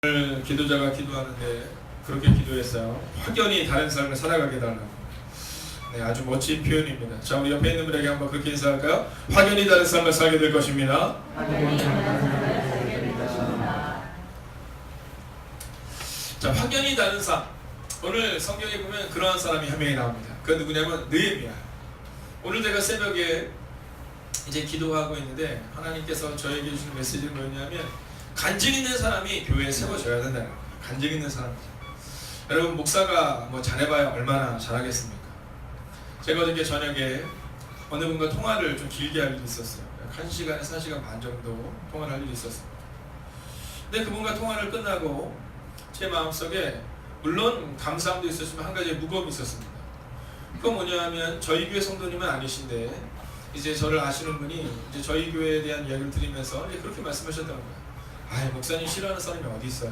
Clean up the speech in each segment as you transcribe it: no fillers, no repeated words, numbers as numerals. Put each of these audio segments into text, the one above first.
오늘 기도자가 기도하는데 그렇게 기도했어요. 확연히 다른 삶을 살아가게 해달라고. 네, 아주 멋진 표현입니다. 자, 우리 옆에 있는 분에게 한번 그렇게 인사할까요? 확연히 다른 삶을 살게 될 것입니다. 자, 확연히 다른 삶. 오늘 성경에 보면 그러한 사람이 한 명이 나옵니다. 그 누구냐면 느헤미야. 오늘 제가 새벽에 이제 기도하고 있는데 하나님께서 저에게 주신 메시지는 뭐였냐면 간증 있는 사람이 교회에 세워져야 된다는 거예요. 간증 있는 사람. 여러분, 목사가 뭐 잘해봐야 얼마나 잘하겠습니까? 제가 어저께 저녁에 어느 분과 통화를 좀 길게 할 일이 있었어요. 1시간에서 1시간 반 정도 통화를 할 일이 있었어요. 근데 그분과 통화를 끝나고 제 마음속에 물론 감사함도 있었지만 한 가지 무거움이 있었습니다. 그건 뭐냐면 저희 교회 성도님은 아니신데 이제 저를 아시는 분이 이제 저희 교회에 대한 이야기를 드리면서 이제 그렇게 말씀하셨던 거예요. 아이, 목사님 싫어하는 사람이 어디 있어요?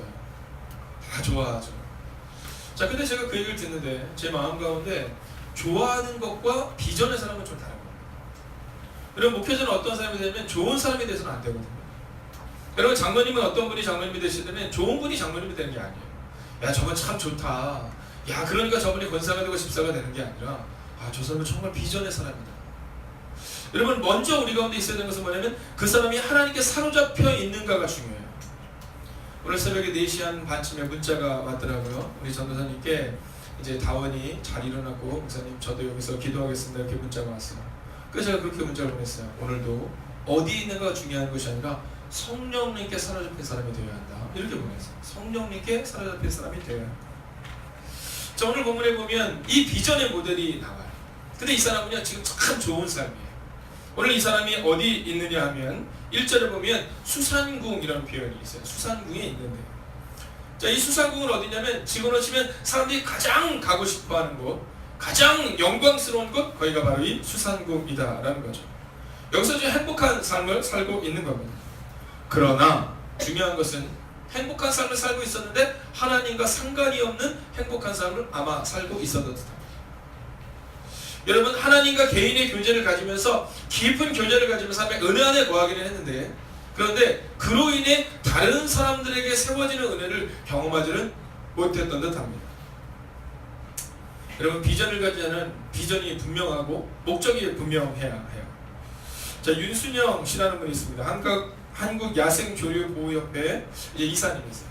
다 좋아하죠. 자, 근데 제가 그 얘기를 듣는데 제 마음 가운데 좋아하는 것과 비전의 사람은 좀 다른 거예요. 여러분, 목회자는 어떤 사람이 되면 좋은 사람이 돼서는 안 되거든요. 여러분, 장로님은 어떤 분이 장로님이 되시려면 좋은 분이 장로님이 되는 게 아니에요. 야, 저건 참 좋다. 야, 그러니까 저분이 권사가 되고 집사가 되는 게 아니라 아, 저 사람은 정말 비전의 사람이다. 여러분, 먼저 우리 가운데 있어야 되는 것은 뭐냐면 그 사람이 하나님께 사로잡혀 있는가가 중요해요. 오늘 새벽에 4시 한 반쯤에 문자가 왔더라고요. 우리 전도사님께 이제 다원이 잘 일어났고 목사님 저도 여기서 기도하겠습니다 이렇게 문자가 왔어요. 그래서 제가 그렇게 문자를 보냈어요. 오늘도 어디 있는가가 중요한 것이 아니라 성령님께 사로잡힌 사람이 되어야 한다 이렇게 보냈어요. 성령님께 사로잡힌 사람이 되어야 한다. 자, 오늘 본문에 보면 이 비전의 모델이 나와요. 근데 이 사람은요 지금 참 좋은 삶이에요. 오늘 이 사람이 어디 있느냐 하면 1절에 보면 수산궁이라는 표현이 있어요. 수산궁에 있는데, 자, 이 수산궁은 어디냐면 지금으로 치면 사람들이 가장 가고 싶어하는 곳, 가장 영광스러운 곳, 거기가 바로 이 수산궁이다라는 거죠. 여기서 지금 행복한 삶을 살고 있는 겁니다. 그러나 중요한 것은 행복한 삶을 살고 있었는데 하나님과 상관이 없는 행복한 삶을 아마 살고 있었던 듯합니다. 여러분, 하나님과 개인의 교제를 가지면서 깊은 교제를 가지면서 하나님의 은혜 안에 거하기는 했는데, 그런데 그로 인해 다른 사람들에게 세워지는 은혜를 경험하지는 못했던 듯합니다. 여러분, 비전을 가지자는 비전이 분명하고 목적이 분명해야 해요. 자, 윤순영 씨라는 분이 있습니다. 한국 야생조류보호협회 이제 이사님이세요.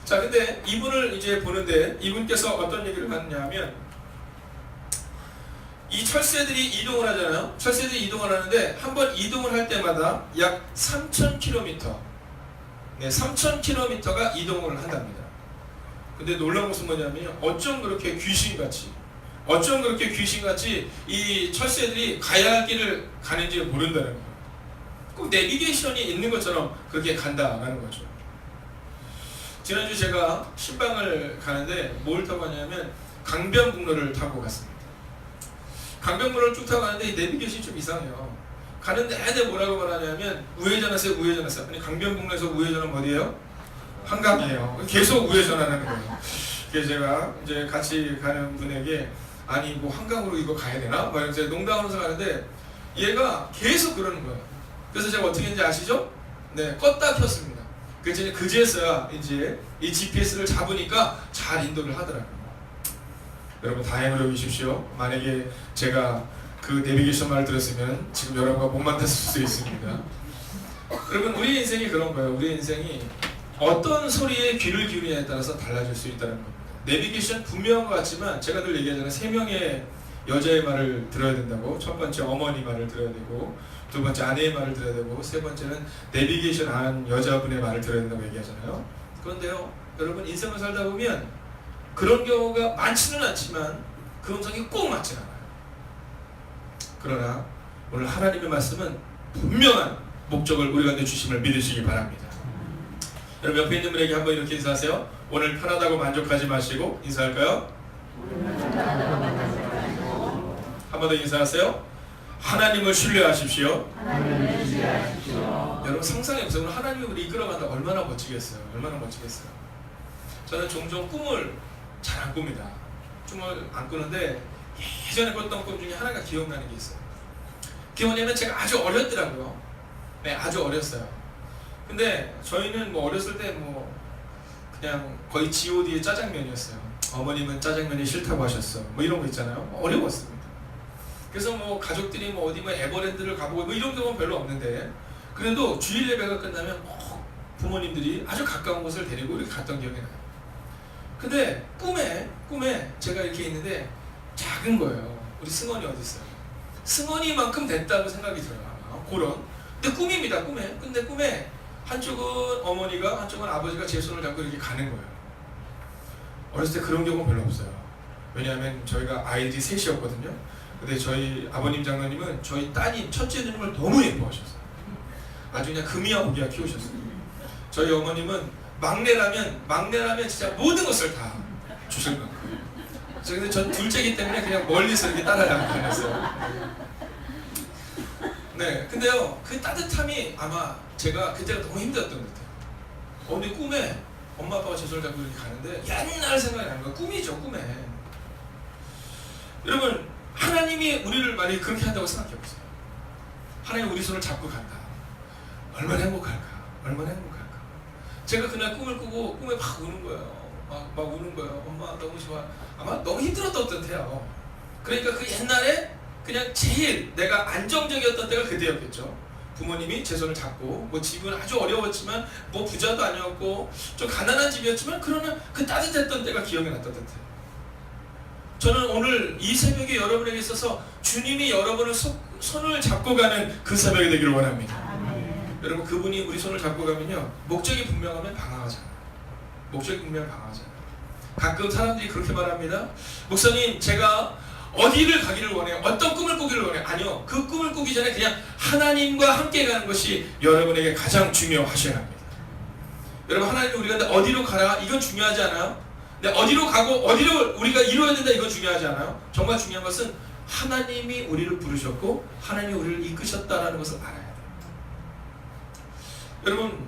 자, 근데 이분을 이제 보는데 이분께서 어떤 얘기를 하느냐면 이 철새들이 이동을 하잖아요. 철새들이 이동을 하는데 한번 이동을 할 때마다 약 3,000km, 네, 3,000km가 이동을 한답니다. 근데 놀라운 것은 뭐냐면 어쩜 그렇게 귀신같이 이 철새들이 가야 할 길을 가는지 모른다는 거예요. 꼭 내비게이션이 있는 것처럼 그렇게 간다라는 거죠. 지난주 제가 신방을 가는데 뭘 타고 가냐면 강변북로를 타고 갔습니다. 강변북로를 쭉 타고 가는데 이 내비게이션이 좀 이상해요. 가는 내내 뭐라고 말하냐면 우회전하세요, 우회전하세요. 아니, 강변북로에서 우회전은 어디예요? 한강이에요. 계속 우회전하는 거예요. 그래서 제가 이제 같이 가는 분에게 아니, 뭐 한강으로 이거 가야 되나? 막 이러면서 농담하면서 가는데 얘가 계속 그러는 거예요. 그래서 제가 어떻게 했는지 아시죠? 네, 껐다 켰습니다. 그제서야 이제 이 GPS를 잡으니까 잘 인도를 하더라고요. 여러분, 다행으로 여기십시오. 만약에 제가 그 내비게이션 말을 들었으면 지금 여러분과 못 만났을 수 있습니다. 여러분, 우리 인생이 그런 거예요. 우리 인생이 어떤 소리에 귀를 기울이냐에 따라서 달라질 수 있다는 겁니다. 내비게이션 분명한 것 같지만 제가 늘 얘기하잖아요. 3명의 여자의 말을 들어야 된다고. 첫 번째 어머니 말을 들어야 되고, 두 번째 아내의 말을 들어야 되고, 세 번째는 내비게이션 안 여자분의 말을 들어야 된다고 얘기하잖아요. 그런데요, 여러분, 인생을 살다 보면 그런 경우가 많지는 않지만 그 음성이 꼭 맞지 않아요. 그러나 오늘 하나님의 말씀은 분명한 목적을 우리 가운데 주심을 믿으시기 바랍니다. 여러분, 옆에 있는 분에게 한번 이렇게 인사하세요. 오늘 편하다고 만족하지 마시고 인사할까요? 한 번 더 인사하세요. 하나님을 신뢰하십시오. 여러분, 상상해보세요. 오늘 하나님이 우리 이끌어간다. 얼마나 멋지겠어요. 얼마나 멋지겠어요. 저는 종종 꿈을 잘 안 꿉니다. 꿈을 안 꾸는데 예전에 꿨던 꿈 중에 하나가 기억나는 게 있어요. 그게 뭐냐면 제가 아주 어렸더라고요. 네, 아주 어렸어요. 근데 저희는 뭐 어렸을 때 뭐 그냥 거의 G.O.D의 짜장면이었어요. 어머님은 짜장면이 싫다고 하셨어. 뭐 이런 거 있잖아요. 어려웠습니다. 그래서 뭐 가족들이 뭐 어디 뭐 에버랜드를 가보고 뭐 이런 경우는 별로 없는데, 그래도 주일 예배가 끝나면 부모님들이 아주 가까운 곳을 데리고 이렇게 갔던 기억이 나요. 근데 꿈에 제가 이렇게 있는데 작은 거예요. 우리 승원이 어디 있어요? 승원이만큼 됐다고 생각이 들어요. 아마 그런. 근데 꿈입니다. 근데 꿈에 한쪽은 어머니가, 한쪽은 아버지가 제 손을 잡고 이렇게 가는 거예요. 어렸을 때 그런 경우는 별로 없어요. 왜냐하면 저희가 아이들이 셋이었거든요. 근데 저희 아버님 장로님은 저희 따님 첫째 누님을 너무 예뻐하셨어요. 아주 그냥 금이야 오기야 키우셨어요. 저희 어머님은 막내라면 진짜 모든 것을 다 주실 만큼. 근데 전 둘째이기 때문에 그냥 멀리서 이렇게 따라다녔어요. 네, 근데요, 그 따뜻함이 아마 제가 그때가 너무 힘들었던 것 같아요. 근데 꿈에 엄마 아빠가 제 손을 잡고 이렇게 가는데 옛날 생각이 나는 거예요. 꿈이죠, 꿈에. 여러분, 하나님이 우리를 만약에 그렇게 한다고 생각해보세요. 하나님 우리 손을 잡고 간다. 얼마나 행복할까? 얼마나 행복할까? 제가 그날 꿈을 꾸고 꿈에 막 우는 거예요. 막 우는 거예요. 엄마 너무 좋아. 아마 너무 힘들었던 때요. 그러니까 그 옛날에 그냥 제일 내가 안정적이었던 때가 그때였겠죠. 부모님이 제 손을 잡고, 뭐 집은 아주 어려웠지만 뭐 부자도 아니었고 좀 가난한 집이었지만 그러나 그 따뜻했던 때가 기억이 났던 때. 저는 오늘 이 새벽에 여러분에게 있어서 주님이 여러분을 손을 잡고 가는 그 새벽이 되기를 원합니다. 여러분, 그분이 우리 손을 잡고 가면요, 목적이 분명하면 방황하잖아요. 목적이 분명하면 방황하잖아요. 가끔 사람들이 그렇게 말합니다. 목사님, 제가 어디를 가기를 원해요? 어떤 꿈을 꾸기를 원해요? 아니요, 그 꿈을 꾸기 전에 그냥 하나님과 함께 가는 것이 여러분에게 가장 중요하셔야 합니다. 여러분, 하나님이 우리가 어디로 가라, 이건 중요하지 않아요? 근데 어디로 가고 어디로 우리가 이루어야 된다, 이건 중요하지 않아요? 정말 중요한 것은 하나님이 우리를 부르셨고 하나님이 우리를 이끄셨다라는 것을 알아야 돼요. 여러분,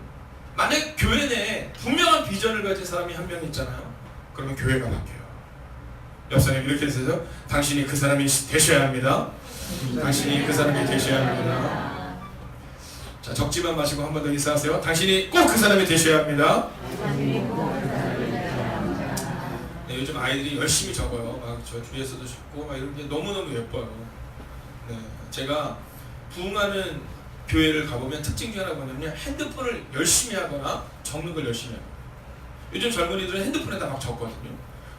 만약 교회 내에 분명한 비전을 가진 사람이 한 명 있잖아요. 그러면 교회가 바뀌어요. 옆사님 이렇게 해서 당신이 그 사람이 되셔야 합니다. 당신이 그 사람이 되셔야 합니다. 자, 적지만 마시고 한 번 더 인사하세요. 당신이 꼭 그 사람이 되셔야 합니다. 네, 요즘 아이들이 열심히 적어요. 막 저 주위에서도 적고 막 이런 게 너무너무 예뻐요. 네, 제가 부흥하는 교회를 가보면 특징 중에 하나 뭐냐면 핸드폰을 열심히 하거나 적는 걸 열심히 해요. 요즘 젊은이들은 핸드폰에다 막 적거든요.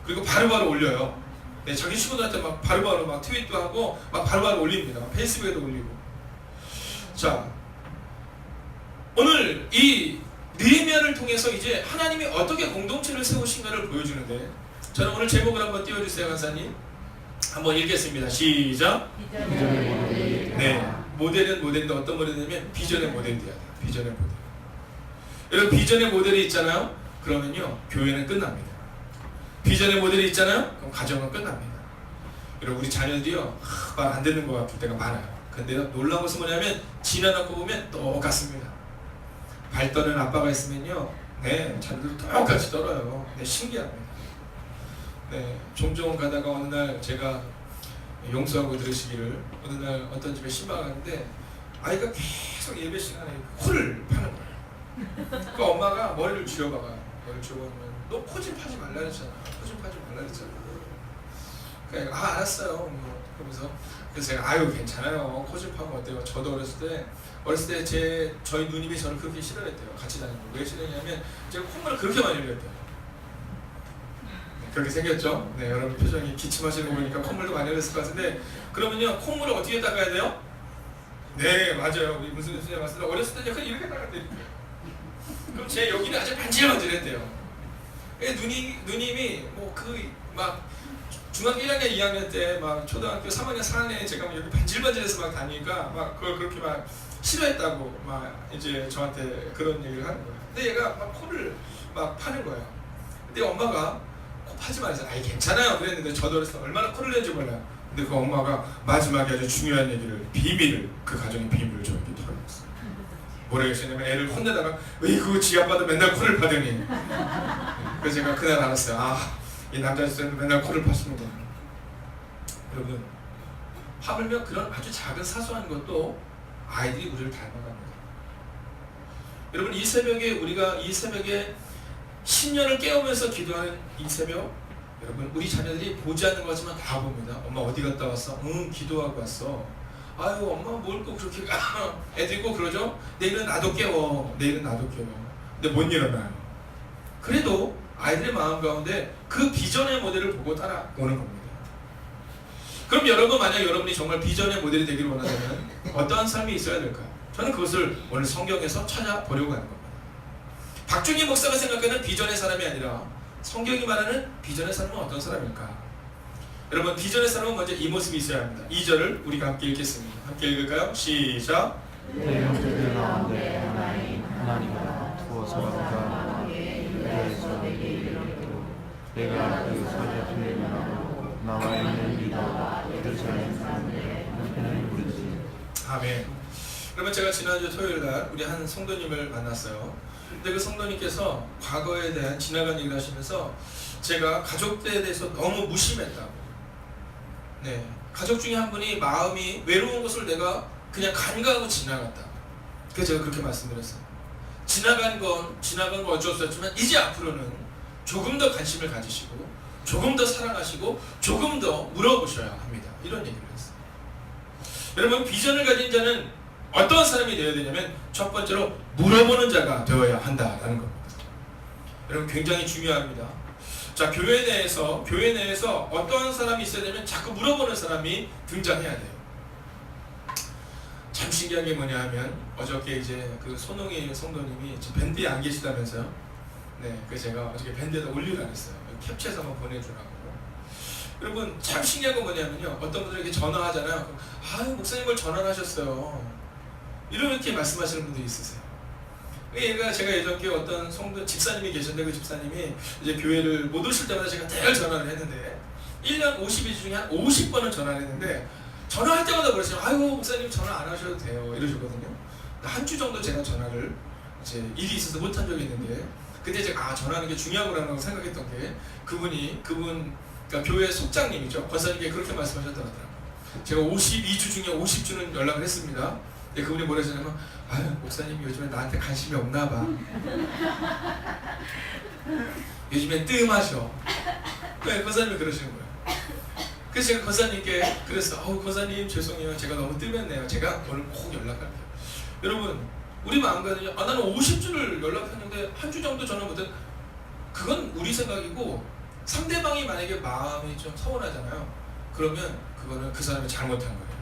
그리고 바로바로 올려요. 네, 자기 친구들한테 막 바로바로 막 트윗도 하고 막 바로바로 올립니다. 페이스북에도 올리고. 자, 오늘 이 느헤미야를 통해서 이제 하나님이 어떻게 공동체를 세우신가를 보여주는데, 저는 오늘 제목을 한번 띄워주세요, 간사님. 한번 읽겠습니다. 시작. 네, 모델은 모델인데 어떤 모델이냐면 비전의 모델이 돼야 돼요. 비전의 모델. 여러분, 비전의 모델이 있잖아요. 그러면요, 교회는 끝납니다. 비전의 모델이 있잖아요. 그럼 가정은 끝납니다. 여러분, 우리 자녀들이요, 말 안 듣는 것 같을 때가 많아요. 근데 놀라운 것은 뭐냐면 지나놓고 보면 똑같습니다. 발 떠는 아빠가 있으면요, 네, 자녀들 똑같이 떨어요. 네, 신기합니다. 네, 종종 가다가 어느 날 제가 용서하고 들으시기를, 어느 날 어떤 집에 신방을 갔는데 아이가 계속 예배 시간에 코를 파는 거예요. 그 엄마가 머리를 쥐어박아요. 머리를 쥐어박으면 너 코 좀 파지 말라 그랬잖아. 코 좀 파지 말라 그랬잖아. 그러니까 아, 알았어요. 뭐 그러면서 그래서 제가 아유 괜찮아요. 코 좀 파면 어때요? 저도 어렸을 때 저희 누님이 저를 그렇게 싫어했대요. 같이 다니는 거. 왜 싫어했냐면 제가 콧물을 그렇게 많이 흘렸대요. 그렇게 생겼죠? 네, 여러분 표정이 기침하시는 거 보니까 콧물도 많이 흘렸을 것 같은데, 그러면요, 콧물을 어떻게 닦아야 돼요? 네, 맞아요. 우리 무슨 교수님 말씀을 어렸을 때 그냥 이렇게 닦았대요. 그럼 제 여기는 아주 반질반질했대요. 누님이 뭐 막 중학교 1학년, 2학년 때 막 초등학교 3학년, 4학년에 제가 막 여기 반질반질해서 막 다니니까 막 그걸 그렇게 막 싫어했다고 막 이제 저한테 그런 얘기를 하는 거예요. 근데 얘가 막 코를 막 파는 거예요. 근데 엄마가 코 파지 말자. 아이 괜찮아요. 그랬는데 저도 어렸을 때 얼마나 코를 낸지 몰라요. 근데 그 엄마가 마지막에 아주 중요한 얘기를, 비밀을, 그 가정의 비밀을 저에게 털어냈어요. 뭐라 했냐면 애를 혼내다가 왜 그거 지 아빠도 맨날 코를 파더니. 그래서 제가 그날 알았어요. 아, 이 남자들은 맨날 코를 파시는구나. 여러분, 하물며 그런 아주 작은 사소한 것도 아이들이 우리를 닮아갑니다. 여러분, 이 새벽에 우리가 이 새벽에 10년을 깨우면서 기도하는 이 새벽, 여러분 우리 자녀들이 보지 않는 거지만 다 봅니다. 엄마 어디 갔다 왔어? 응, 기도하고 왔어. 아유, 엄마 뭘 꼭 그렇게 애들이 꼭 그러죠? 내일은 나도 깨워. 내일은 나도 깨워. 근데 못 일어나요. 그래도 아이들의 마음 가운데 그 비전의 모델을 보고 따라오는 겁니다. 그럼 여러분, 만약 여러분이 정말 비전의 모델이 되기를 원한다면 어떠한 삶이 있어야 될까요? 저는 그것을 오늘 성경에서 찾아보려고 하는 겁니다. 박준희 목사가 생각하는 비전의 사람이 아니라 성경이 말하는 비전의 사람은 어떤 사람일까? 여러분, 비전의 사람은 먼저 이 모습이 있어야 합니다. 2절을 우리가 함께 읽겠습니다. 함께 읽을까요? 시작! 내 형제들 가운데 하나님을 두어서가 유대에서 내게 이르기로 내가 그 사자들을 만나고 나와 있는 리더가 예루살렘 사람들의 남편을 부르지. 아멘. 그러면 제가 지난주 토요일날 우리 한 성도님을 만났어요. 근데 그 성도님께서 과거에 대한 지나간 얘기를 하시면서 제가 가족들에 대해서 너무 무심했다고. 네, 가족 중에 한 분이 마음이 외로운 것을 내가 그냥 간과하고 지나갔다. 그래서 제가 그렇게 말씀드렸어요. 지나간 건 어쩔 수 없지만 이제 앞으로는 조금 더 관심을 가지시고 조금 더 사랑하시고 조금 더 물어보셔야 합니다. 이런 얘기를 했어요. 여러분, 비전을 가진 자는 어떤 사람이 되어야 되냐면 첫 번째로 물어보는 자가 되어야 한다라는 겁니다. 여러분, 굉장히 중요합니다. 자, 교회 내에서 어떠한 사람이 있어야 되면 자꾸 물어보는 사람이 등장해야 돼요. 참 신기한 게 뭐냐 하면 어저께 이제 그 손흥희 성도님이 지금 밴드에 안 계시다면서요? 네, 그래서 제가 어저께 밴드에다 올리라 했어요. 캡처해서 한번 보내주라고. 여러분, 참 신기한 건 뭐냐면요, 어떤 분들에게 전화하잖아요. 아유, 목사님 걸 전화를 하셨어요. 이렇게 말씀하시는 분들이 있으세요. 얘가 제가 예전에 어떤 성도 집사님이 계셨는데 그 집사님이 이제 교회를 못 오실 때마다 제가 늘 전화를 했는데 1년 52주 중에 한 50번은 전화를 했는데 전화할 때마다 그러시죠. 아유, 목사님 전화 안 하셔도 돼요. 이러셨거든요. 한 주 정도 제가 전화를 이제 일이 있어서 못한 적이 있는데 그때 제가 전화하는 게 중요하구나라고 생각했던 게 그러니까 교회 속장님이죠. 권사님께 그렇게 말씀하셨더라고요. 제가 52주 중에 50주는 연락을 했습니다. 근데 그분이 뭐라 하셨냐면, 아유, 목사님이 요즘에 나한테 관심이 없나 봐. 요즘엔 뜸하셔. 네, 권사님이 그러시는 거예요. 그래서 제가 권사님께 그랬어. 권사님 죄송해요. 제가 너무 뜸했네요. 제가 오늘 꼭 연락할게요. 여러분, 우리 마음가짐이 나는 50주를 연락했는데 한 주 정도 전화 못해. 그건 우리 생각이고 상대방이 만약에 마음이 좀 서운하잖아요. 그러면 그거는 그 사람이 잘못한 거예요.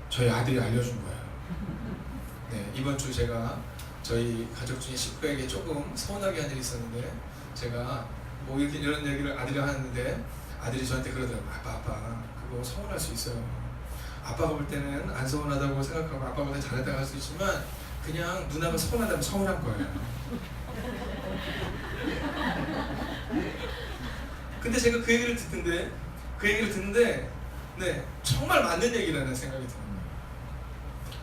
저희 아들이 알려준 거예요. 네, 이번 주 제가 저희 가족 중에 식구에게 조금 서운하게 한 일이 있었는데 제가 뭐 이런 얘기를 아들이랑 하는데 아들이 저한테 그러더라고요. 아빠 그거 서운할 수 있어요. 아빠가 볼 때는 안 서운하다고 생각하고 아빠보다 잘했다고 할 수 있지만 그냥 누나가 서운하다면 서운한 거예요. 근데 제가 그 얘기를 듣는데 네, 정말 맞는 얘기라는 생각이 듭니다.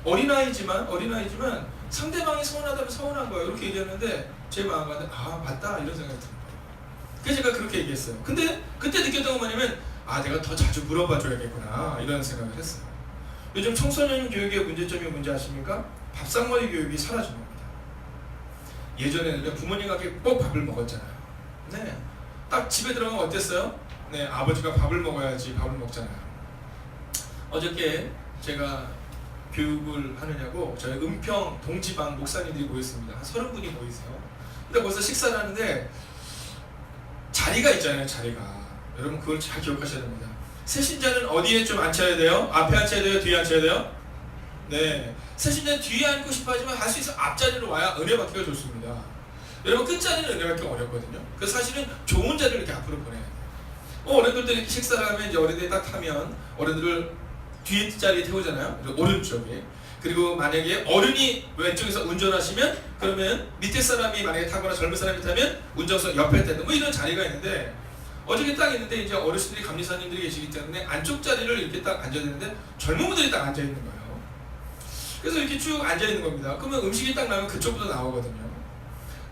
어린아이지만 상대방이 서운하다면 서운한 거예요. 이렇게 얘기했는데 제 마음 가운데 맞다 이런 생각이 듭니다. 그래서 제가 그렇게 얘기했어요. 근데 그때 느꼈던 건 뭐냐면 내가 더 자주 물어봐 줘야겠구나 이런 생각을 했어요. 요즘 청소년 교육의 문제점이 뭔지 아십니까? 밥상머리 교육이 사라진 겁니다. 예전에는 부모님과 함께 꼭 밥을 먹었잖아요. 네, 딱 집에 들어가면 어땠어요? 네, 아버지가 밥을 먹어야지 밥을 먹잖아요. 어저께 제가 교육을 하느냐고 저희 은평 동지방 목사님들이 모였습니다. 한 30분이 모이세요. 근데 벌써 식사를 하는데 자리가 있잖아요. 자리가. 여러분 그걸 잘 기억하셔야 됩니다. 새신자는 어디에 좀 앉혀야 돼요? 앞에 앉혀야 돼요? 뒤에 앉혀야 돼요? 네, 새신자는 뒤에 앉고 싶어 하지만 할 수 있어 앞자리로 와야 은혜 받기가 좋습니다. 여러분 끝자리는 은혜 받기가 어렵거든요. 그래서 사실은 좋은 자리를 이렇게 앞으로 보내야 돼요. 어른들도 이렇게 식사를 하면 이제 어른들이 딱 타면 어른들을 뒤에 자리에 태우잖아요. 오른쪽에. 그리고 만약에 어른이 왼쪽에서 운전하시면 그러면 밑에 사람이 만약에 타거나 젊은 사람이 타면 운전석 옆에 타는 뭐 이런 자리가 있는데 어저께 딱 있는데 이제 어르신들이 감리사님들이 계시기 때문에 안쪽 자리를 이렇게 딱 앉아야 되는데 젊은 분들이 딱 앉아 있는 거예요. 그래서 이렇게 쭉 앉아 있는 겁니다. 그러면 음식이 딱 나면 그쪽부터 나오거든요.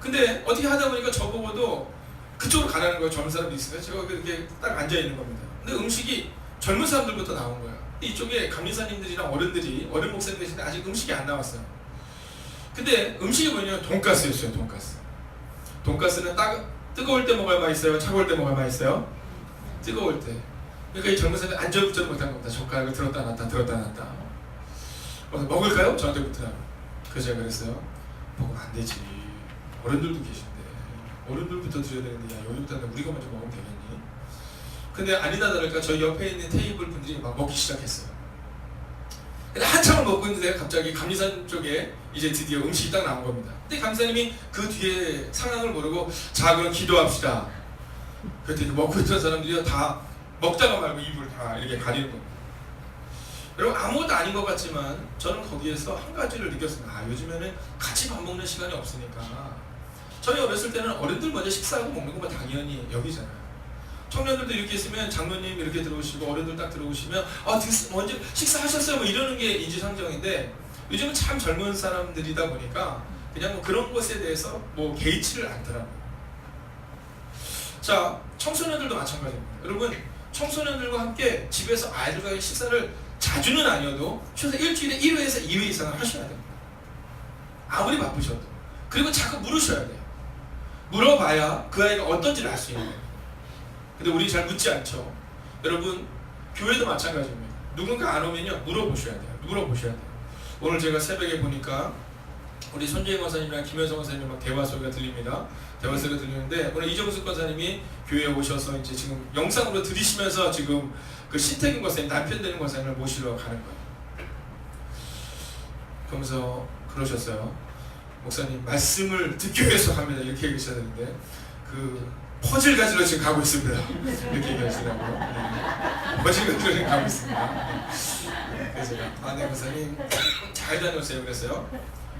근데 어떻게 하다 보니까 저보고도 그쪽으로 가라는 거예요. 젊은 사람들이 있으니까 제가 이렇게 딱 앉아 있는 겁니다. 근데 음식이 젊은 사람들부터 나온 거예요. 이쪽에 감리사님들이랑 어른 목사님 계신데 아직 음식이 안 나왔어요. 근데 음식이 뭐냐면 돈가스였어요. 돈가스. 돈가스는 뜨거울 때 먹어야 맛있어요? 차가울 때 먹어야 맛있어요? 뜨거울 때. 그러니까 이 젊은 사람이 안절부절 못한 겁니다. 젓가락을 들었다 놨다 들었다 놨다. 그래서 먹을까요? 저한테 묻더라고요. 그래서 제가 그랬어요. 먹으면 안 되지. 어른들도 계신데 어른들부터 드려야 되는데 야 여기부터는 우리가 먼저 먹으면 되겠니? 근데 아니나 다를까 저희 옆에 있는 테이블 분들이 막 먹기 시작했어요. 근데 한참을 먹고 있는데 갑자기 감리산 쪽에 이제 드디어 음식이 딱 나온 겁니다. 근데 감사님이 그 뒤에 상황을 모르고 자 그럼 기도합시다. 그때 먹고 있던 사람들이 다 먹다가 말고 입을 다 이렇게 가리는 겁니다. 여러분 아무것도 아닌 것 같지만 저는 거기에서 한 가지를 느꼈습니다. 아 요즘에는 같이 밥 먹는 시간이 없으니까 저희 어렸을 때는 어른들 먼저 식사하고 먹는 것만 당연히 여기잖아요. 청년들도 이렇게 있으면 장로님 이렇게 들어오시고 어른들 딱 들어오시면 먼저 식사하셨어요 뭐 이러는 게 인지상정인데 요즘은 참 젊은 사람들이다 보니까 그냥 뭐 그런 것에 대해서 뭐 개의치를 않더라고요. 자 청소년들도 마찬가지입니다. 여러분 청소년들과 함께 집에서 아이들과의 식사를 자주는 아니어도 최소 일주일에 1회에서 2회 이상을 하셔야 됩니다. 아무리 바쁘셔도. 그리고 자꾸 물으셔야 돼요. 물어봐야 그 아이가 어떤지를 알 수 있는 거예요. 근데 우리 잘 묻지 않죠. 여러분 교회도 마찬가지입니다. 누군가 안 오면요 물어보셔야 돼요. 물어보셔야 돼요. 오늘 제가 새벽에 보니까 우리 손재희 권사님이랑 김현성 권사님 막 대화 소리가 들립니다. 대화 소리가 들리는데 오늘 이정숙 권사님이 교회에 오셔서 이제 지금 영상으로 들으시면서 지금 그 신태균 권사님 남편 되는 권사님을 모시러 가는 거예요. 그러면서 그러셨어요. 목사님 말씀을 듣기 위해서 갑니다. 이렇게 얘기하셔야 되는데 그 퍼즐 가지러 지금 가고 있습니다. 이렇게 얘기하시더라고요. 네. 퍼즐 가지러 지금 가고 있습니다. 네. 그래서 제가 네 권사님 잘 다녀오세요 그랬어요.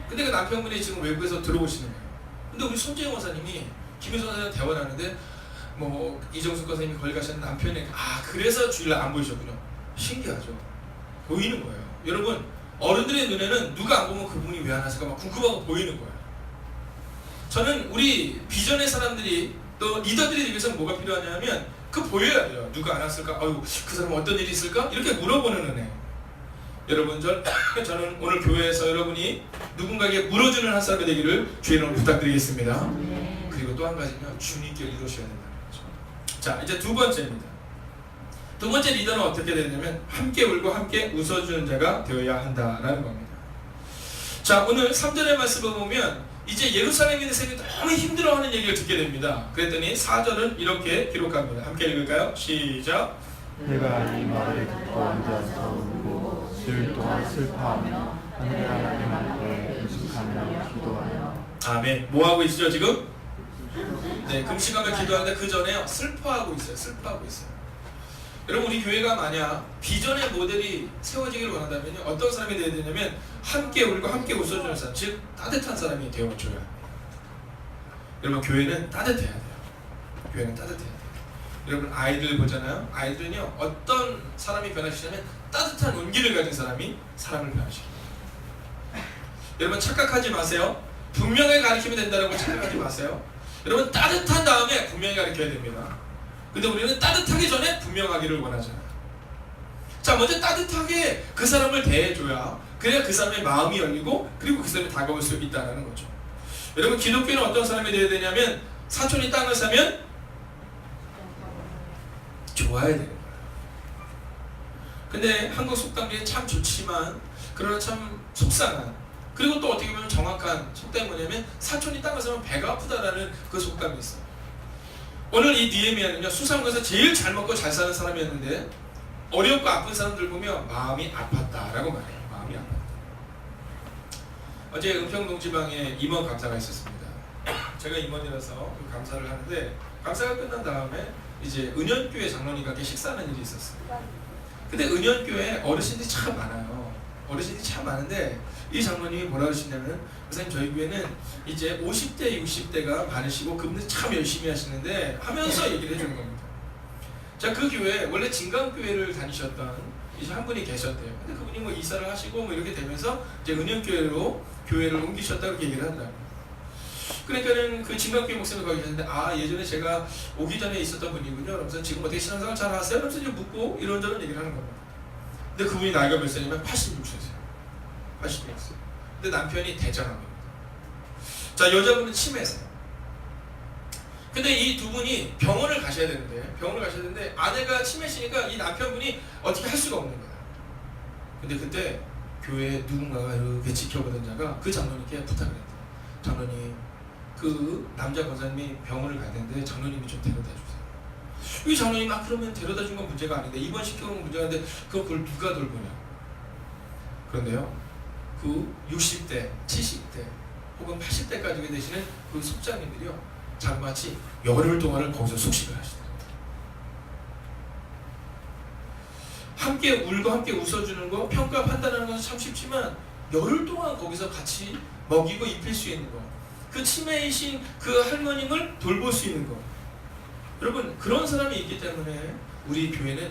근데 그 남편분이 지금 외국에서 들어오시는 거예요. 근데 우리 손재영 권사님이 김혜선 권사님 대화를 하는데 뭐 이정숙 권사님이 거기 가신 남편이 그래서 주일날 안 보이셨군요. 신기하죠. 보이는 거예요. 여러분 어른들의 눈에는 누가 안 보면 그분이 왜 안 하실까 막 궁금하고 보이는 거예요. 저는 우리 비전의 사람들이 또 리더들이 되기 위해서 뭐가 필요하냐면 그 보여야 돼요. 누가 안 왔을까? 그 사람 어떤 일이 있을까? 이렇게 물어보는 은혜. 여러분 저는 오늘 교회에서 여러분이 누군가에게 물어주는 한 사람이 되기를 주의 이름으로 부탁드리겠습니다. 그리고 또 한 가지는 주님께 이루셔야 된다는 거죠. 자 이제 두 번째입니다. 두 번째 리더는 어떻게 되냐면 함께 울고 함께 웃어주는 자가 되어야 한다라는 겁니다. 자 오늘 3절의 말씀을 보면 이제 예루살렘에 있는 사람이 너무 힘들어하는 얘기를 듣게 됩니다. 그랬더니 4절은 이렇게 기록합니다. 함께 읽을까요? 시작. 내가 이 말을 듣고 앉아서 울고 늘 동안 슬퍼하며 하늘 하나님께 금식하며 기도하며. 아멘. 뭐 하고 있죠 지금? 네, 금식하며 기도하는데 그 전에 슬퍼하고 있어요. 슬퍼하고 있어요. 여러분 우리 교회가 만약 비전의 모델이 세워지기를 원한다면 어떤 사람이 되어야 되냐면 함께 울고 함께 웃어주는 사람, 즉 따뜻한 사람이 되어줘야 합니다. 여러분 교회는 따뜻해야 돼요. 교회는 따뜻해야 돼요. 여러분 아이들 보잖아요. 아이들은요 어떤 사람이 변화시키냐면 따뜻한 온기를 가진 사람이 사람을 변화시킵니다. 여러분 착각하지 마세요. 분명하게 가르치면 된다고 착각하지 마세요. 여러분 따뜻한 다음에 분명히 가르쳐야 됩니다. 근데 우리는 따뜻하기 전에 분명하기를 원하잖아요. 자 먼저 따뜻하게 그 사람을 대해줘야 그래야 그 사람의 마음이 열리고 그리고 그 사람이 다가올 수 있다는 거죠. 여러분 기독교는 어떤 사람이 되어야 되냐면 사촌이 땅을 사면 좋아야 되는 거예요. 근데 한국 속담에 참 좋지만 그러나 참 속상한 그리고 또 어떻게 보면 정확한 속담이 뭐냐면 사촌이 땅을 사면 배가 아프다라는 그 속담이 있어요. 오늘 이 느헤미야는요 수상에서 제일 잘 먹고 잘 사는 사람이었는데 어렵고 아픈 사람들 보면 마음이 아팠다라고 말해요. 마음이 아팠다. 어제 은평동지방에 임원 감사가 있었습니다. 제가 임원이라서 그 감사를 하는데 감사가 끝난 다음에 이제 은연교회 장로님과 함께 식사하는 일이 있었어요. 근데 은연교회 어르신들이 참 많아요. 어르신들이 참 많은데 이 장로님이 뭐라 그러시냐면 선생님 저희 교회는 이제 50대 60대가 많으시고 그분들 참 열심히 하시는데 하면서 얘기를 해주는 겁니다. 자 그 교회 원래 진강교회를 다니셨던 이제 한 분이 계셨대요. 근데 그분이 뭐 이사를 하시고 뭐 이렇게 되면서 이제 은연교회로 교회를 옮기셨다고 이렇게 얘기를 하더라고요. 그러니까는 그 진강교회 목사님이 거기 계셨는데 예전에 제가 오기 전에 있었던 분이군요. 그러면서 지금 어떻게 신앙생활 잘 하세요? 그러면서 이제 묻고 이런저런 얘기를 하는 겁니다. 근데 그분이 나이가 몇 살이냐면 86세세요. 86세. 근데 남편이 대장암입니다. 자 여자분은 치매세요. 근데 이 두 분이 병원을 가셔야 되는데 아내가 치매시니까 이 남편분이 어떻게 할 수가 없는 거야. 근데 그때 교회에 누군가가 이렇게 지켜보던 자가 그 장로님께 부탁을 했대. 장로님, 그 남자 권사님이 병원을 가야 되는데 장로님이 좀 데려다 주세요. 이 장로님 그러면 데려다 준 건 문제가 아닌데 입원시켜놓은 문제가 아닌데 그걸 누가 돌보냐. 그런데요, 그 60대, 70대 혹은 80대까지 되시는 그 숙장님들이요, 장마치 열흘 동안을 거기서 숙식을 하시더라고요. 함께 울고 함께 웃어주는 거, 평가 판단하는 건 참 쉽지만 열흘 동안 거기서 같이 먹이고 입힐 수 있는 거, 그 치매이신 그 할머님을 돌볼 수 있는 거, 여러분 그런 사람이 있기 때문에 우리 교회는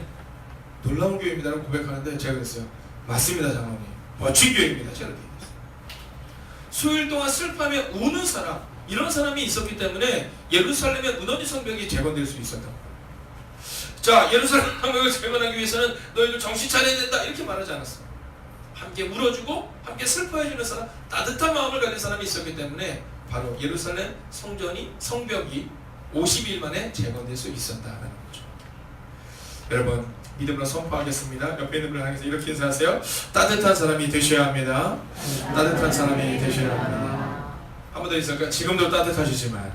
놀라운 교회입니다라고 고백하는데 제가 그랬어요. 맞습니다 장로님, 멋진 교회입니다. 제가 그렇게 얘기했어요. 수요일 동안 슬퍼하며 우는 사람, 이런 사람이 있었기 때문에 예루살렘의 무너진 성벽이 재건될 수 있었던 거예요. 자, 예루살렘 성벽을 재건하기 위해서는 너희들 정신 차려야 된다 이렇게 말하지 않았어요. 함께 울어주고 함께 슬퍼해주는 사람, 따뜻한 마음을 가진 사람이 있었기 때문에 바로 예루살렘 성벽이 50일 만에 재건될 수 있었다라는 거죠. 여러분 믿음으로 선포하겠습니다. 옆에 있는 분을 향해서 이렇게 인사하세요. 따뜻한 사람이 되셔야 합니다. 따뜻한 사람이 되셔야 합니다. 한 번 더 있을까요? 지금도 따뜻하시지만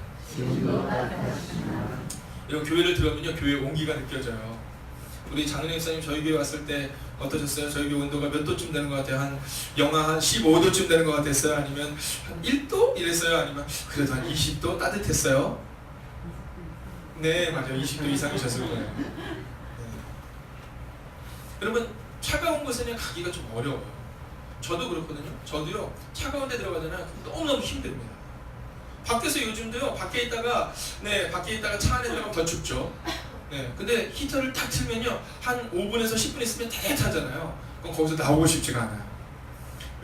이런 교회를 들어오면요, 교회 온기가 느껴져요. 우리 장은혜 목사님 저희 교회 왔을 때 어떠셨어요? 저희 교회 온도가 몇 도쯤 되는 것 같아요? 한 영하 한 15도쯤 되는 것 같았어요? 아니면 한 1도? 이랬어요? 아니면 그래도 한 20도? 따뜻했어요? 네, 맞아요. 20도 이상이셨을 거예요. 네. 여러분 차가운 곳에는 가기가 좀 어려워요. 저도 그렇거든요. 저도요, 차가운 데 들어가잖아요. 너무너무 힘듭니다. 밖에서 요즘도요, 밖에 있다가 차 안에 들어가면 더 춥죠. 네, 근데 히터를 딱 틀면요, 한 5분에서 10분 있으면 따뜻하잖아요. 그럼 거기서 나오고 싶지가 않아요.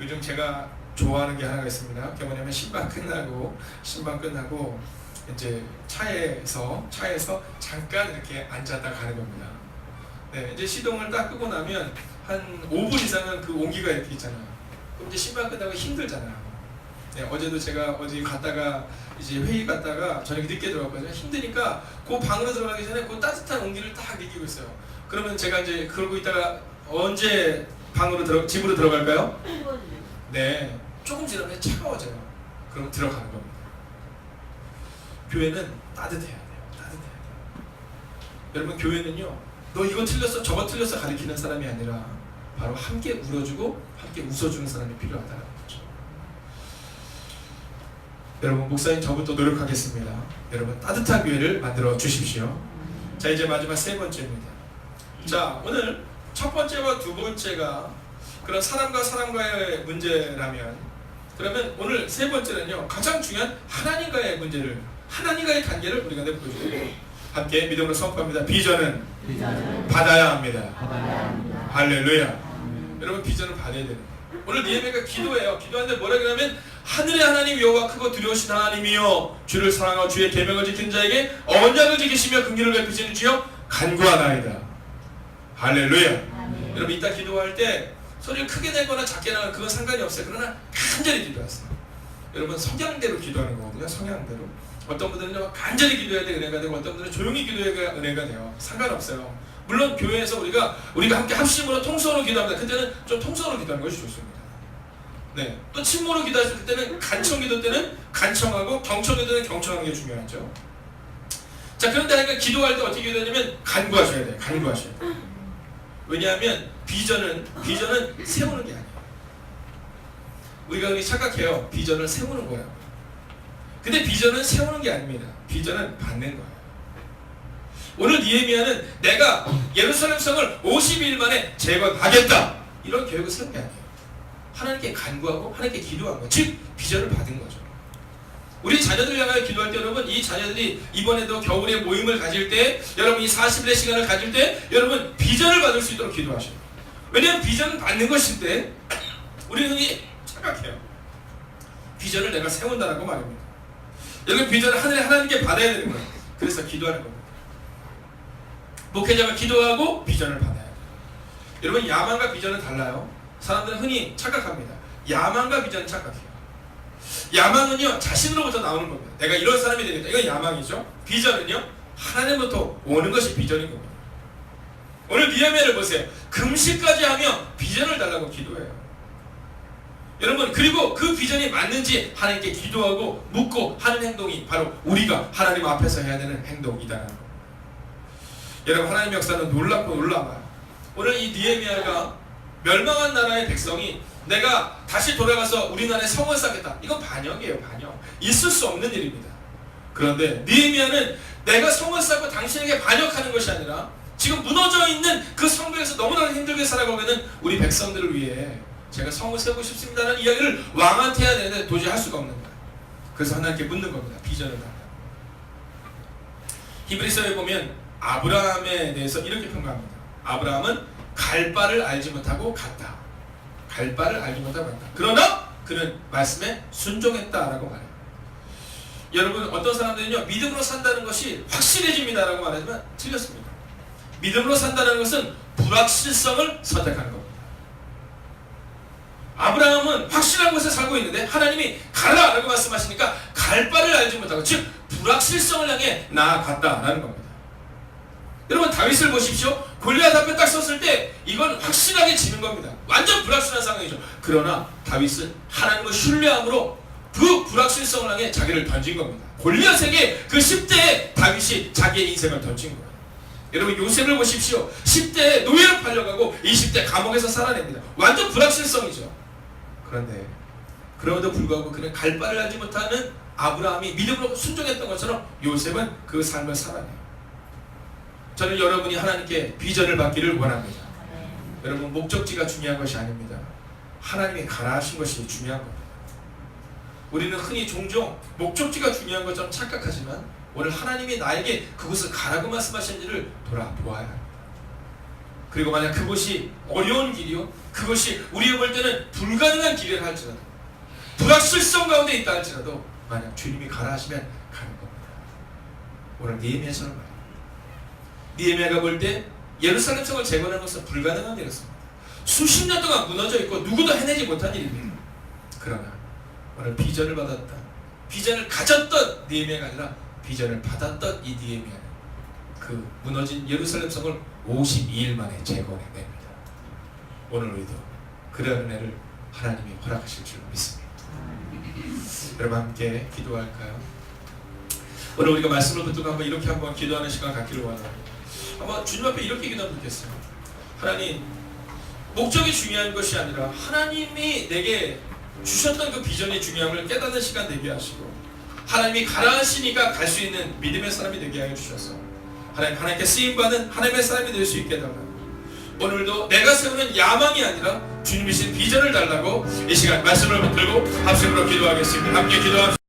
요즘 제가 좋아하는 게 하나가 있습니다. 그게 뭐냐면 신방 끝나고 이제 차에서 잠깐 이렇게 앉았다 가는 겁니다. 네, 이제 시동을 딱 끄고 나면 한 5분 이상은 그 온기가 이렇게 있잖아요. 그럼 이제 신방 끝나고 힘들잖아요. 네, 어제도 제가 어디 갔다가 이제 회의 갔다가 저녁에 늦게 들어갔거든요. 힘드니까 그 방으로 들어가기 전에 그 따뜻한 온기를 딱 느끼고 있어요. 그러면 제가 이제 그러고 있다가 언제 집으로 들어갈까요? 네, 조금 지나면 차가워져요. 그럼 들어가는 겁니다. 교회는 따뜻해야 돼요. 따뜻해야 돼요. 여러분 교회는요, 너 이거 틀렸어 저거 틀렸어 가르치는 사람이 아니라 바로 함께 울어주고 함께 웃어주는 사람이 필요하다는 거죠. 여러분 목사님 저부터 노력하겠습니다. 여러분 따뜻한 교회를 만들어 주십시오. 자, 이제 마지막 세 번째입니다. 자, 오늘 첫 번째와 두 번째가 그런 사람과 사람과의 문제라면, 그러면 오늘 세 번째는요, 가장 중요한 하나님과의 문제를, 하나님과의 관계를 우리가 보여줘요. 함께 믿음으로 선포합니다. 비전은 받아야 합니다. 할렐루야. 여러분 비전을 받아야 되는 거예요. 오늘 니에미아가 기도해요. 기도하는데 뭐라 그러냐면, 하늘의 하나님 여호와 크고 두려우신 하나님이여, 주를 사랑하고 주의 계명을 지킨 자에게 언약을 지키시며 긍휼을 베푸시는 주여 간구하나이다. 할렐루야. 여러분 이따 기도할 때 소리를 크게 내거나 작게 내거나 그건 상관이 없어요. 그러나 간절히 기도하세요. 여러분 성향대로 기도하는 거거든요. 성향대로. 어떤 분들은 간절히 기도해야 돼 은혜가 되고, 어떤 분들은 조용히 기도해야 은혜가 돼요. 상관없어요. 물론 교회에서 우리가 함께 합심으로 통성으로 기도합니다. 그때는 좀 통성으로 기도하는 것이 좋습니다. 네, 또 침모로 기도하실 때는 간청 기도 때는 간청하고 경청 기도 때는 경청하는 게 중요하죠. 자, 그런데 그러니까 기도할 때 어떻게 기도하냐면 간구하셔야 돼요. 간구하셔야 돼요. 왜냐하면 비전은 세우는 게 아니에요. 우리가 그렇게 착각해요. 비전을 세우는 거예요. 근데 비전은 세우는 게 아닙니다. 비전은 받는 거예요. 오늘 니에미아는 내가 예루살렘 성을 50일 만에 재건하겠다, 이런 계획을 세운 게 아니에요. 하나님께 간구하고 하나님께 기도한 거, 즉 비전을 받은 거죠. 우리 자녀들 향하여 기도할 때 여러분, 이 자녀들이 이번에도 겨울에 모임을 가질 때, 여러분 이 40일의 시간을 가질 때 여러분 비전을 받을 수 있도록 기도하셔요. 왜냐하면 비전을 받는 것인데 우리는 흔히 착각해요. 비전을 내가 세운다라고 말입니다. 여러분 비전을 하나님께 받아야 되는 거예요. 그래서 기도하는 겁니다. 목회자가 기도하고 비전을 받아야 돼요. 여러분 야망과 비전은 달라요. 사람들은 흔히 착각합니다. 야망과 비전은 착각해요. 야망은요 자신으로부터 나오는 겁니다. 내가 이런 사람이 되겠다. 이건 야망이죠. 비전은요 하나님부터 오는 것이 비전인 겁니다. 오늘 느헤미야를 보세요. 금식까지 하며 비전을 달라고 기도해요. 여러분, 그리고 그 비전이 맞는지 하나님께 기도하고 묻고 하는 행동이 바로 우리가 하나님 앞에서 해야 되는 행동이다라는 겁니다. 여러분, 하나님의 역사는 놀랍고 놀라워요. 오늘 이 느헤미야가 멸망한 나라의 백성이 내가 다시 돌아가서 우리나라에 성을 쌓겠다. 이건 반역이에요, 반역. 있을 수 없는 일입니다. 그런데 느헤미야는 내가 성을 쌓고 당신에게 반역하는 것이 아니라 지금 무너져 있는 그 성벽에서 너무나 힘들게 살아가고 있는 우리 백성들을 위해 제가 성을 세우고 싶습니다라는 이야기를 왕한테 해야 되는데 도저히 할 수가 없는 거예요. 그래서 하나님께 묻는 겁니다. 비전을 달라. 히브리서에 보면 아브라함에 대해서 이렇게 평가합니다. 아브라함은 갈 바를 알지 못하고 갔다. 갈 바를 알지 못하고 갔다. 그러나 그는 말씀에 순종했다라고 말해요. 여러분, 어떤 사람들은요 믿음으로 산다는 것이 확실해집니다라고 말하지만 틀렸습니다. 믿음으로 산다는 것은 불확실성을 선택하는 겁니다. 아브라함은 확실한 곳에 살고 있는데 하나님이 가라라고 말씀하시니까 갈 바를 알지 못하고 즉 불확실성을 향해 나아갔다라는 겁니다. 여러분, 다윗을 보십시오. 골리앗 앞에 딱 섰을 때 이건 확실하게 지는 겁니다. 완전 불확실한 상황이죠. 그러나 다윗은 하나님을 신뢰함으로 그 불확실성을 향해 자기를 던진 겁니다. 골리앗에게 그 10대에 다윗이 자기의 인생을 던진 거예요. 여러분, 요셉을 보십시오. 10대에 노예로 팔려가고 20대 감옥에서 살아냅니다. 완전 불확실성이죠. 그런데 그럼에도 불구하고 그는 갈 바를 알지 못하는 아브라함이 믿음으로 순종했던 것처럼 요셉은 그 삶을 살아내요. 저는 여러분이 하나님께 비전을 받기를 원합니다. 여러분, 목적지가 중요한 것이 아닙니다. 하나님이 가라 하신 것이 중요한 겁니다. 우리는 흔히 종종 목적지가 중요한 것처럼 착각하지만 오늘 하나님이 나에게 그곳을 가라고 말씀하신지를 돌아보아야 합니다. 그리고 만약 그곳이 어려운 길이요, 그것이 우리가 볼 때는 불가능한 길이라 할지라도, 불확실성 가운데 있다 할지라도 만약 주님이 가라 하시면 가는 겁니다. 오늘 느헤미야처럼 말이에요. 느헤미야가 볼 때 예루살렘 성을 재건하는 것은 불가능한 일이었습니다. 수십 년 동안 무너져 있고 누구도 해내지 못한 일입니다. 그러나 오늘 비전을 받았다, 비전을 가졌던 느헤미야가 아니라 비전을 받았던 이 느헤미야는 그 무너진 예루살렘 성을 52일 만에 재건해냅니다. 오늘 우리도 그런 은혜를 하나님이 허락하실 줄 믿습니다. 여러분, 함께 기도할까요? 오늘 우리가 말씀을 붙들고 한번 이렇게 한번 기도하는 시간 갖기를 원합니다. 한번 주님 앞에 이렇게 기도하면 좋겠어요. 하나님, 목적이 중요한 것이 아니라 하나님이 내게 주셨던 그 비전이 중요함을 깨닫는 시간 되게 하시고, 하나님이 가라 하시니까 갈 수 있는 믿음의 사람이 되게 하여 주셔서 하나님께 쓰임받는 하나님의 사람이 될 수 있게 달라고, 오늘도 내가 세우는 야망이 아니라 주님이신 비전을 달라고 이 시간 말씀을 붙들고 합심으로 기도하겠습니다. 함께 기도합시다.